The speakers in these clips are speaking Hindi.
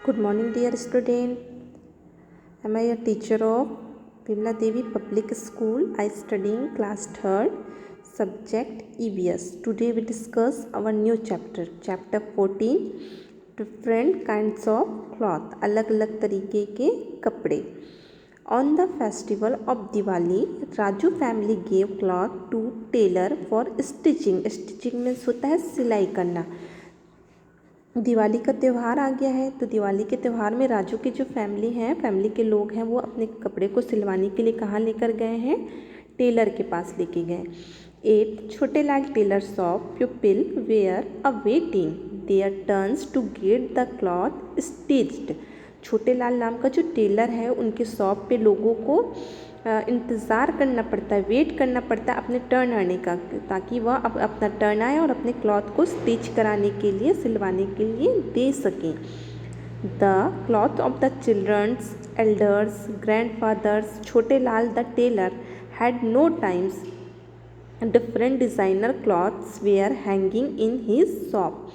Good morning, dear student. Am I a teacher of Vimla Devi Public School? I study in class 3rd, subject EVS. Today we discuss our new chapter, chapter 14, different kinds of cloth, अलग अलग तरीके के कपड़े. On the festival of Diwali, Raju family gave cloth to tailor for stitching. Stitching means होता है सिलाई करना. दिवाली का त्यौहार आ गया है, तो दिवाली के त्यौहार में राजू की जो फैमिली के लोग हैं वो अपने कपड़े को सिलवाने के लिए कहाँ लेकर गए हैं? टेलर के पास लेके गए. 8 Chhotelal tailor shop people were a waiting their turns to get the cloth stitched. Chhotelal नाम का जो टेलर है उनके शॉप पे लोगों को इंतज़ार करना पड़ता है, वेट करना पड़ता है अपने टर्न आने का, ताकि वह अपना टर्न आए और अपने क्लॉथ को स्टिच कराने के लिए, सिलवाने के लिए दे सकें. The cloth of the children's elders grandfathers Chhotelal the tailor had no times. Different designer cloths were hanging in his shop.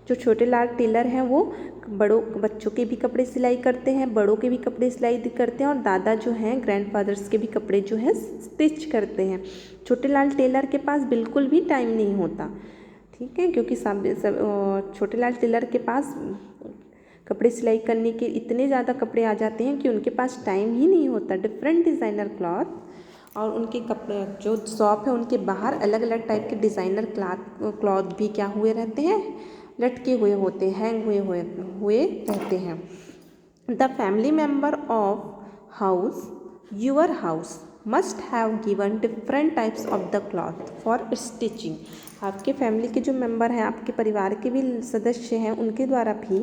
जो छोटेलाल टेलर हैं वो बच्चों के भी कपड़े सिलाई करते हैं, बड़ों के भी कपड़े सिलाई करते हैं, और दादा जो हैं ग्रैंडफादर्स के भी कपड़े जो है स्टिच करते हैं. छोटेलाल टेलर के पास बिल्कुल भी टाइम नहीं होता, ठीक है, क्योंकि सब छोटेलाल टेलर के पास कपड़े सिलाई करने के इतने ज़्यादा कपड़े आ जाते हैं कि उनके पास टाइम ही नहीं होता. डिफरेंट डिज़ाइनर क्लॉथ, और उनके कपड़े जो शॉप है उनके बाहर अलग अलग टाइप के डिज़ाइनर क्लॉथ भी क्या हुए रहते हैं, लटके हुए होते हैं, हैंग हुए रहते हैं. The family member of house your house must have given different types of the cloth for stitching. आपके फैमिली के जो मेंबर हैं, आपके परिवार के भी सदस्य हैं, उनके द्वारा भी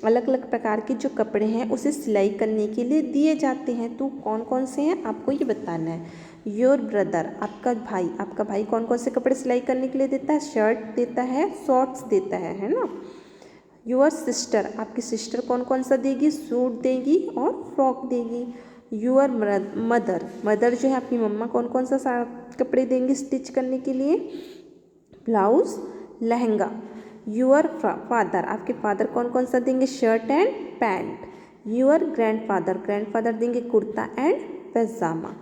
अलग अलग प्रकार के जो कपड़े हैं उसे सिलाई करने के लिए दिए जाते हैं. तो कौन कौन से हैं आपको ये बताना है. योर ब्रदर आपका भाई कौन कौन से कपड़े सिलाई करने के लिए देता है? शर्ट देता है, शॉर्ट्स देता है ना. योर सिस्टर आपकी सिस्टर कौन कौन सा देगी? सूट देगी और फ्रॉक देगी. योर मदर जो है आपकी मम्मा कौन कौन सा कपड़े देंगी स्टिच करने के लिए? ब्लाउज, लहंगा. योर फादर आपके फादर कौन कौन सा देंगे? Shirt and pant. Your grandfather देंगे kurta and pyjama.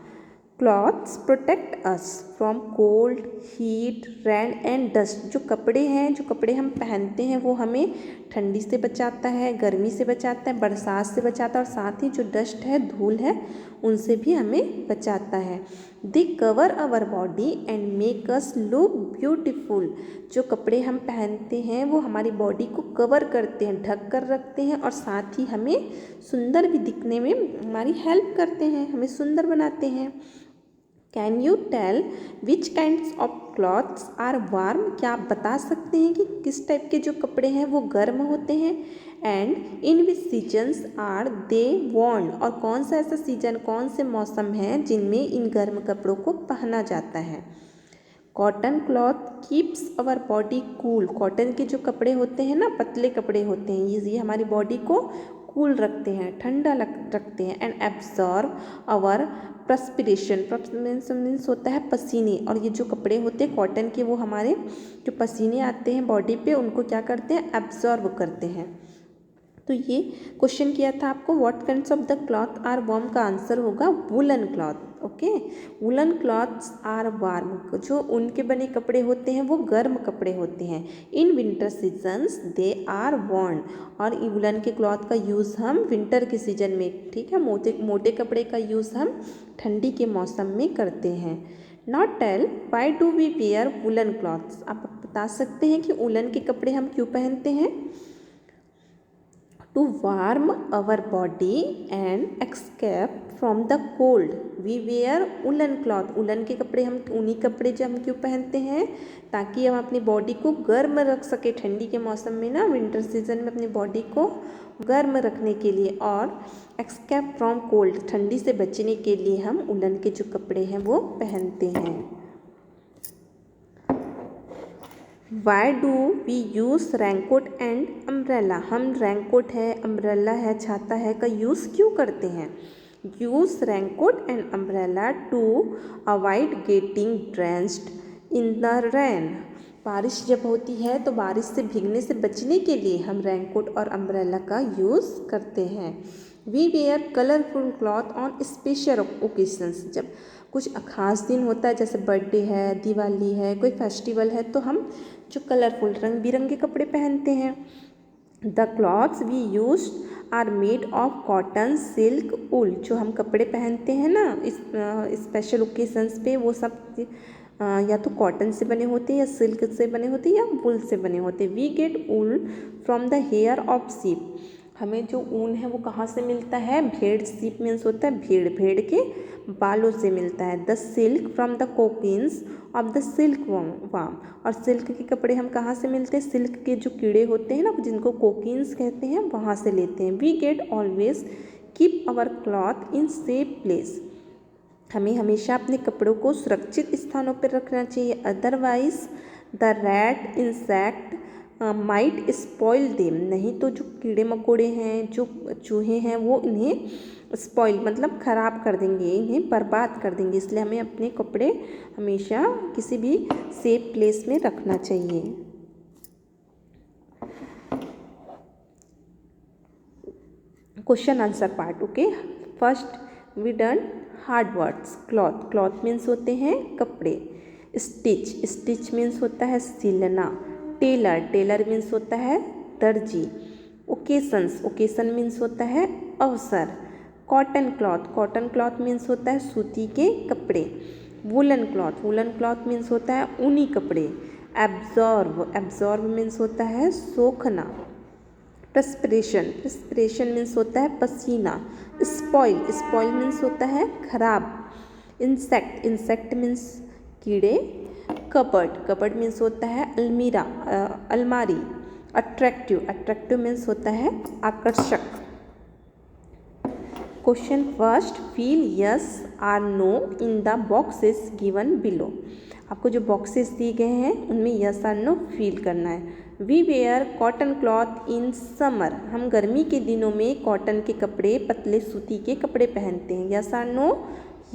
Clothes protect us from cold, heat, rain and dust. जो कपड़े हम पहनते हैं वो हमें ठंडी से बचाता है, गर्मी से बचाता है, बरसात से बचाता है, और साथ ही जो डस्ट है, धूल है, उनसे भी हमें बचाता है. They cover our body and make us look beautiful. जो कपड़े हम पहनते हैं वो हमारी बॉडी को कवर करते हैं, ढक कर रखते हैं, और साथ ही हमें सुंदर भी दिखने में हमारी हेल्प करते हैं, हमें सुंदर बनाते हैं. Can you tell which kinds of clothes are warm. क्या आप बता सकते हैं कि किस टाइप के जो कपड़े हैं वो गर्म होते हैं? And in which seasons are they worn. और कौन सा ऐसा सीजन, कौन से मौसम हैं जिनमें इन गर्म कपड़ों को पहना जाता है? Cotton cloth keeps our body cool. Cotton के जो कपड़े होते हैं ना, पतले कपड़े होते हैं, ये हमारी बॉडी को कूल रखते हैं, ठंडा रखते हैं. And absorb our perspiration. Means होता है पसीने, और ये जो कपड़े होते हैं कॉटन के वो हमारे जो पसीने आते हैं बॉडी पे उनको क्या करते हैं? एब्जॉर्ब करते हैं. तो ये क्वेश्चन किया था आपको, what kinds of the cloth are warm, का आंसर होगा woollen cloth. Okay, woollen cloths are warm. जो उनके बने कपड़े होते हैं वो गर्म कपड़े होते हैं. In winter seasons they are worn. और वुलन के क्लॉथ का यूज़ हम विंटर के सीजन में, ठीक है, मोटे कपड़े का यूज़ हम ठंडी के मौसम में करते हैं. Not tell why do we wear woollen cloths. आप बता सकते हैं कि वुलन के कपड़े हम क्यों पहनते हैं? To warm our body and escape from the cold we wear woolen cloth. Woollen के कपड़े हम ऊनी कपड़े जो हम क्यों पहनते हैं? ताकि हम अपनी बॉडी को गर्म रख सके ठंडी के मौसम में ना, विंटर सीजन में अपनी बॉडी को गर्म रखने के लिए, और escape from cold ठंडी से बचने के लिए हम वुलन के जो कपड़े हैं वो पहनते हैं. Why do we use raincoat and umbrella. हम रेनकोट है, अम्ब्रेला है, छाता है का यूज़ क्यों करते हैं? Use raincoat and umbrella to avoid getting drenched in the rain. बारिश जब होती है तो बारिश से भीगने से बचने के लिए हम रेनकोट और अम्ब्रेला का यूज़ करते हैं। We wear colourful cloth on special occasions. जब कुछ खास दिन होता है, जैसे बर्थडे है, दिवाली है, कोई फेस्टिवल है, तो हम जो कलरफुल रंग बिरंगे कपड़े पहनते हैं। The clothes we use are made of cotton, silk, wool. जो हम कपड़े पहनते हैं ना इस स्पेशल ओकेजन्स पे, वो सब या तो कॉटन से बने होते हैं, या सिल्क से बने होते हैं, या वूल से बने होते हैं। We get wool from the hair of sheep. हमें जो ऊन है वो कहाँ से मिलता है? भेड़। शीप मीन्स होता है भेड़, भेड़ के बालों से मिलता है। The silk from the cocoons of the silk worm. और सिल्क के कपड़े हम कहाँ से मिलते हैं? सिल्क के जो कीड़े होते हैं ना, जिनको कोकिन्स कहते हैं, वहाँ से लेते हैं। We get always keep our cloth in safe place. हमें हमेशा अपने कपड़ों को सुरक्षित स्थानों पर रखना चाहिए, otherwise the rat insect might spoil them. नहीं तो जो कीड़े मकोड़े हैं, जो चूहे हैं, वो इन्हें स्पॉइल मतलब ख़राब कर देंगे, इन्हें बर्बाद कर देंगे। इसलिए हमें अपने कपड़े हमेशा किसी भी सेफ प्लेस में रखना चाहिए। Question answer part. Okay, first we done hard words. Cloth, cloth means होते हैं कपड़े। स्टिच, स्टिच मीन्स होता है सिलना। टेलर, टेलर मीन्स होता है दर्जी। ओकेशंस, ओकेशन मीन्स होता है अवसर। Cotton cloth, cotton cloth means होता है सूती के कपड़े। Woollen cloth, woollen cloth means होता है ऊनी कपड़े। एब्जॉर्ब, एब्जॉर्ब मीन्स होता है सोखना। प्रस्पिरेशन, प्रस्पिरेशन मीन्स होता है पसीना। स्पॉइल, स्पॉइल मीन्स होता है खराब। इंसेक्ट, इंसेक्ट मीन्स कीड़े। कबर्ड, कबर्ड मीन्स होता है अलमीरा, अलमारी। अट्रैक्टिव, अट्रैक्टिव मीन्स होता है आकर्षक। Question first, fill yes or no in the boxes given below. आपको जो बॉक्सेस दिए गए हैं उनमें यस आर नो फील करना है। We wear cotton cloth in summer. हम गर्मी के दिनों में कॉटन के कपड़े, पतले सूती के कपड़े पहनते हैं। Yes or no?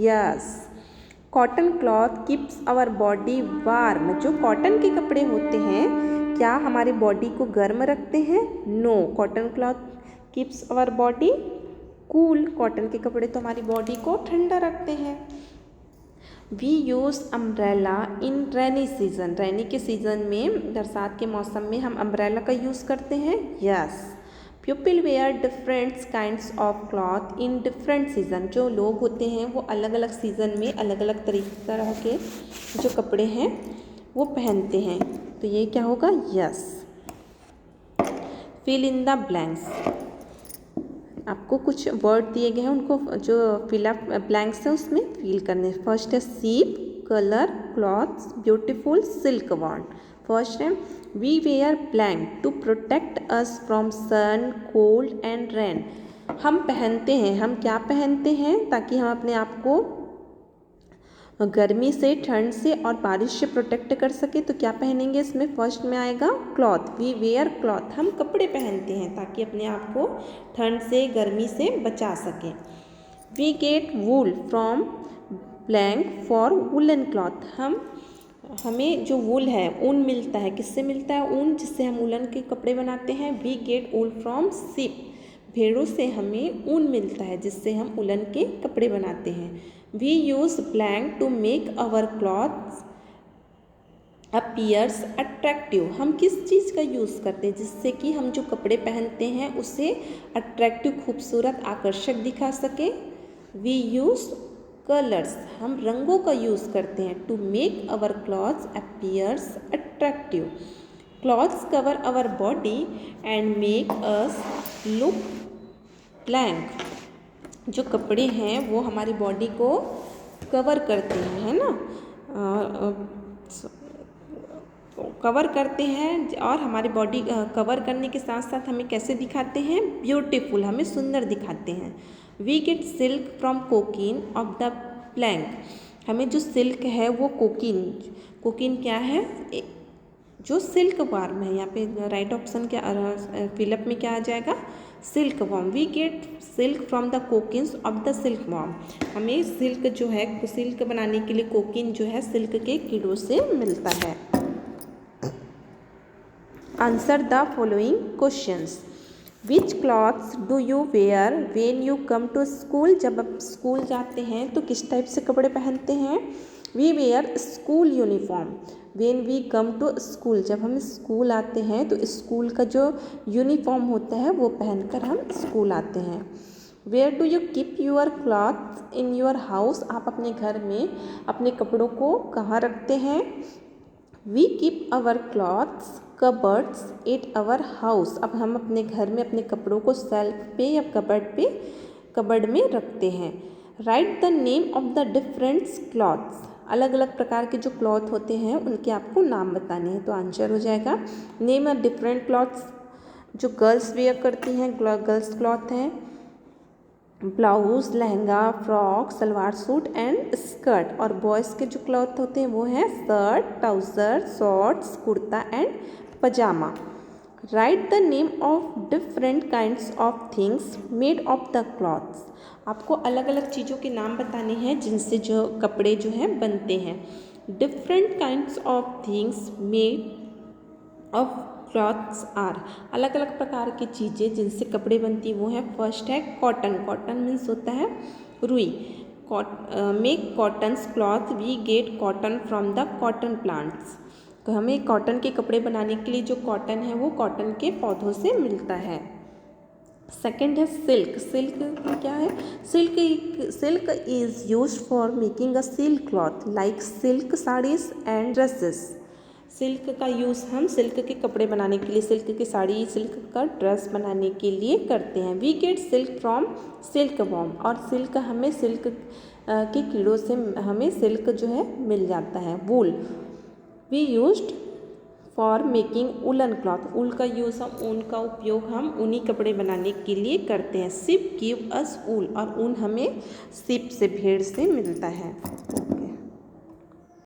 Yes. Cotton cloth keeps our body warm. जो कॉटन के कपड़े होते हैं क्या हमारी बॉडी को गर्म रखते हैं? No, cotton cloth keeps our body cool. Cotton के कपड़े तो हमारी बॉडी को ठंडा रखते हैं। We use umbrella in rainy season. Rainy के सीज़न में, बरसात के मौसम में हम अम्ब्रेला का यूज़ करते हैं। Yes. People wear different kinds of cloth in different season. जो लोग होते हैं वो अलग अलग सीज़न में अलग अलग तरह के जो कपड़े हैं वो पहनते हैं। तो ये क्या होगा? Yes. Fill in the blanks. आपको कुछ वर्ड दिए गए हैं, उनको जो फिलअप ब्लैंक्स है उसमें फिल करने। फर्स्ट है sheep, colour, clothes, beautiful, silk worm. First है we wear blank to protect us from sun, cold and rain. हम पहनते हैं, हम क्या पहनते हैं ताकि हम अपने आप को गर्मी से, ठंड से और बारिश से प्रोटेक्ट कर सके। तो क्या पहनेंगे इसमें? फर्स्ट में आएगा क्लॉथ। वी वेयर क्लॉथ, हम कपड़े पहनते हैं ताकि अपने आप को ठंड से, गर्मी से बचा सकें। We get wool from blank for woollen cloth. हमें जो वूल है, ऊन मिलता है। किससे मिलता है ऊन? जिससे हम वुलन के कपड़े बनाते हैं। We get wool from sheep. भेड़ों से हमें ऊन मिलता है जिससे हम वुलन के कपड़े बनाते हैं। We use blank to make our clothes appears attractive. हम किस चीज़ का यूज़ करते हैं जिससे कि हम जो कपड़े पहनते हैं उसे अट्रैक्टिव, खूबसूरत, आकर्षक दिखा सके? We use colours. हम रंगों का यूज़ करते हैं to make our clothes appears attractive. Clothes cover our body and make us look blank. जो कपड़े हैं वो हमारी बॉडी को कवर करते हैं, है ना, कवर करते हैं। और हमारी बॉडी कवर करने के साथ साथ हमें कैसे दिखाते हैं? ब्यूटीफुल, हमें सुंदर दिखाते हैं। We get silk from cocoon of the plank. हमें जो सिल्क है वो कोकीन, कोकीन क्या है? जो सिल्क वार्म है। यहाँ पे राइट ऑप्शन क्या, फिलअप में क्या आ जाएगा? Silk worm. We get silk from the cocoons of the silk worm. हमें सिल्क जो है, सिल्क बनाने के लिए कोकिन जो है सिल्क के कीड़ों से मिलता है। Answer the following questions. Which clothes do you wear when you come to school? जब आप स्कूल जाते हैं तो किस टाइप से कपड़े पहनते हैं? We wear school uniform when we come to school. जब हम स्कूल आते हैं तो स्कूल का जो यूनिफॉर्म होता है वो पहनकर हम स्कूल आते हैं। Where do you keep your clothes in your house? आप अपने घर में अपने कपड़ों को कहाँ रखते हैं? We keep our clothes cupboards at our house. अब हम अपने घर में अपने कपड़ों को सेल्फ पे या कबर्ड में रखते हैं। Right the name of the different clothes. अलग अलग प्रकार के जो क्लॉथ होते हैं उनके आपको नाम बताने हैं। तो आंसर हो जाएगा नेम अ डिफरेंट क्लॉथ्स। जो गर्ल्स वेयर करती हैं गर्ल्स क्लॉथ हैं blouse, lehenga, frock, salwar suit and skirt. और बॉयज़ के जो क्लॉथ होते हैं वो हैं shirt, trouser, shorts, kurta and pyjama. Write the name of different kinds of things made of the clothes. आपको अलग अलग चीज़ों के नाम बताने हैं जिनसे जो कपड़े जो हैं बनते हैं। Different kinds of things made of clothes are. अलग अलग प्रकार की चीज़ें जिनसे कपड़े बनती वो हैं। फर्स्ट है कॉटन। कॉटन मीन्स होता है रुई। Make cottons cloth we get cotton from the cotton plants. तो हमें कॉटन के कपड़े बनाने के लिए जो कॉटन है वो कॉटन के पौधों से मिलता है। सेकेंड है सिल्क। सिल्क क्या है? Silk is use for making a silk cloth like silk saris and dresses. Silk का यूज़ हम सिल्क के कपड़े बनाने के लिए, सिल्क की साड़ी, सिल्क का ड्रेस बनाने के लिए करते हैं। We get silk from silkworm. और सिल्क हमें सिल्क के कीड़ों से हमें सिल्क जो है मिल जाता है। Wool we used for making woollen cloth. Wool का यूज़ हम ऊन का उपयोग हम ऊनी कपड़े बनाने के लिए करते हैं। शिप गिव अस ऊल। और ऊन हमें शिप से भेड़ से मिलता है।